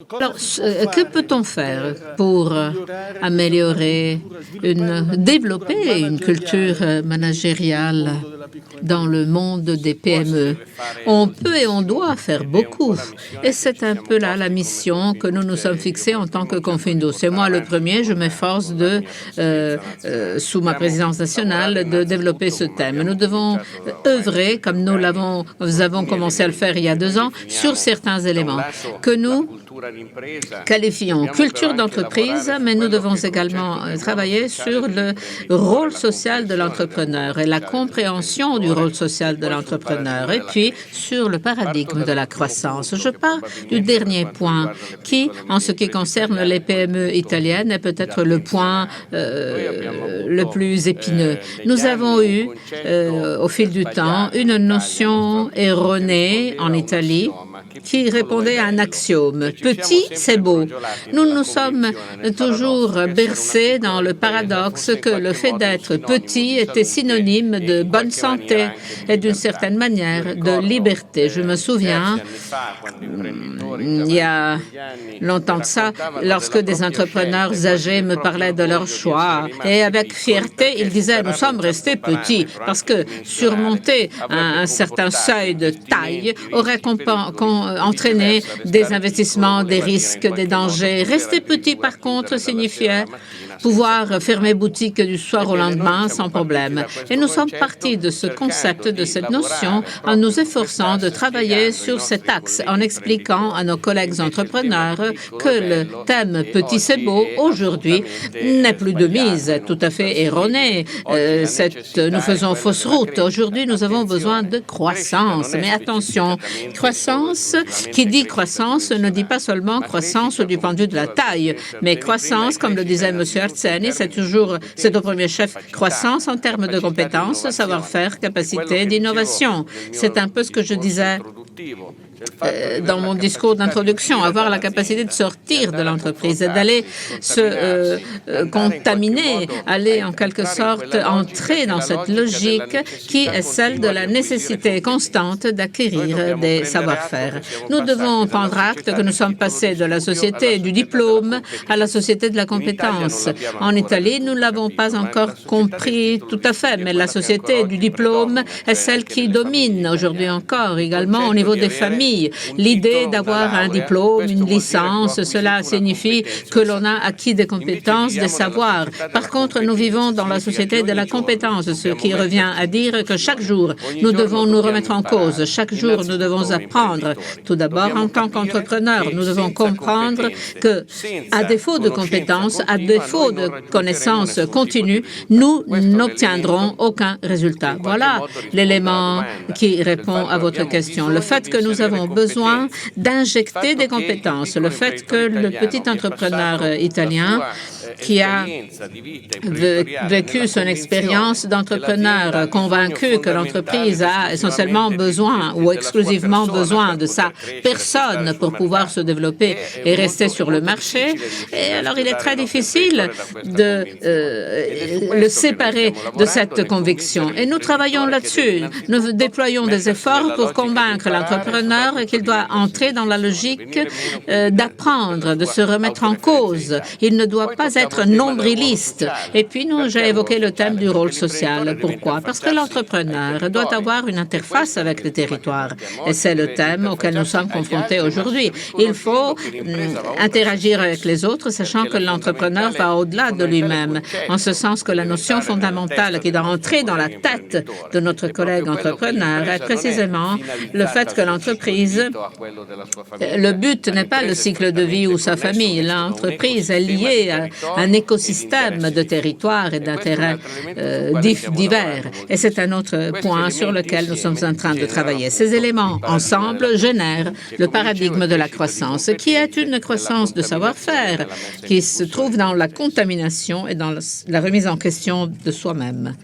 Alors, que peut-on faire pour améliorer, développer une culture managériale dans le monde des PME? On peut et on doit faire beaucoup. Et c'est un peu là la mission que nous nous sommes fixés en tant que Confindo. C'est moi le premier, je m'efforce de, sous ma présidence nationale, de développer ce thème. Nous devons œuvrer, comme nous avons commencé à le faire il y a 2 ans, sur certains éléments que nous qualifions culture d'entreprise, mais nous devons également travailler sur le rôle social de l'entrepreneur et la compréhension du rôle social de l'entrepreneur, et puis sur le paradigme de la croissance. Je pars du dernier point qui, en ce qui concerne les PME italiennes, est peut-être le point le plus épineux. Nous avons eu, au fil du temps, une notion erronée en Italie qui répondait à un axiome. Petit, c'est beau. Nous nous sommes toujours bercés dans le paradoxe que le fait d'être petit était synonyme de bonne santé et d'une certaine manière de liberté. Je me souviens, il y a longtemps de ça, lorsque des entrepreneurs âgés me parlaient de leur choix et avec fierté, ils disaient « nous sommes restés petits » parce que surmonter un certain seuil de taille aurait entraîné des investissements, des risques, des dangers. Rester petit, par contre, signifiait pouvoir fermer boutique du soir au lendemain sans problème. Et nous sommes partis de ce concept, de cette notion, en nous efforçant de travailler sur cet axe, en expliquant à nos collègues entrepreneurs que le thème « petit, c'est beau » aujourd'hui n'est plus de mise, tout à fait erroné. Nous faisons fausse route. Aujourd'hui, nous avons besoin de croissance. Mais attention, croissance, qui dit croissance ne dit pas seulement croissance du point de vue de la taille, mais croissance, comme le disait M. Arzeni, c'est au premier chef croissance en termes de compétences, savoir-faire, capacité d'innovation. C'est un peu ce que je disais dans mon discours d'introduction, avoir la capacité de sortir de l'entreprise, d'aller se contaminer, aller en quelque sorte entrer dans cette logique qui est celle de la nécessité constante d'acquérir des savoir-faire. Nous devons prendre acte que nous sommes passés de la société du diplôme à la société de la compétence. En Italie, nous ne l'avons pas encore compris tout à fait, mais la société du diplôme est celle qui domine aujourd'hui encore, également au niveau des familles. L'idée d'avoir un diplôme, une licence, cela signifie que l'on a acquis des compétences, des savoirs. Par contre, nous vivons dans la société de la compétence, ce qui revient à dire que chaque jour, nous devons nous remettre en cause. Chaque jour, nous devons apprendre. Tout d'abord, en tant qu'entrepreneur, nous devons comprendre que, à défaut de compétences, à défaut de connaissances continues, nous n'obtiendrons aucun résultat. Voilà l'élément qui répond à votre question. Le fait que nous avons besoin d'injecter des compétences. Le fait que le petit entrepreneur italien qui a vécu son expérience d'entrepreneur, convaincu que l'entreprise a essentiellement besoin ou exclusivement besoin de sa personne pour pouvoir se développer et rester sur le marché. Et alors, il est très difficile de le séparer de cette conviction. Et nous travaillons là-dessus. Nous déployons des efforts pour convaincre l'entrepreneur qu'il doit entrer dans la logique d'apprendre, de se remettre en cause. Il ne doit pas être nombriliste. Et puis, j'ai évoqué le thème du rôle social. Pourquoi? Parce que l'entrepreneur doit avoir une interface avec le territoire. Et c'est le thème auquel nous sommes confrontés aujourd'hui. Il faut interagir avec les autres, sachant que l'entrepreneur va au-delà de lui-même, en ce sens que la notion fondamentale qui doit entrer dans la tête de notre collègue entrepreneur est précisément le fait que l'entreprise, le but n'est pas le cycle de vie ou sa famille. L'entreprise est liée à un écosystème de territoires et d'intérêts divers. Et c'est un autre point sur lequel nous sommes en train de travailler. Ces éléments, ensemble, génèrent le paradigme de la croissance, qui est une croissance de savoir-faire, qui se trouve dans la contamination et dans la remise en question de soi-même.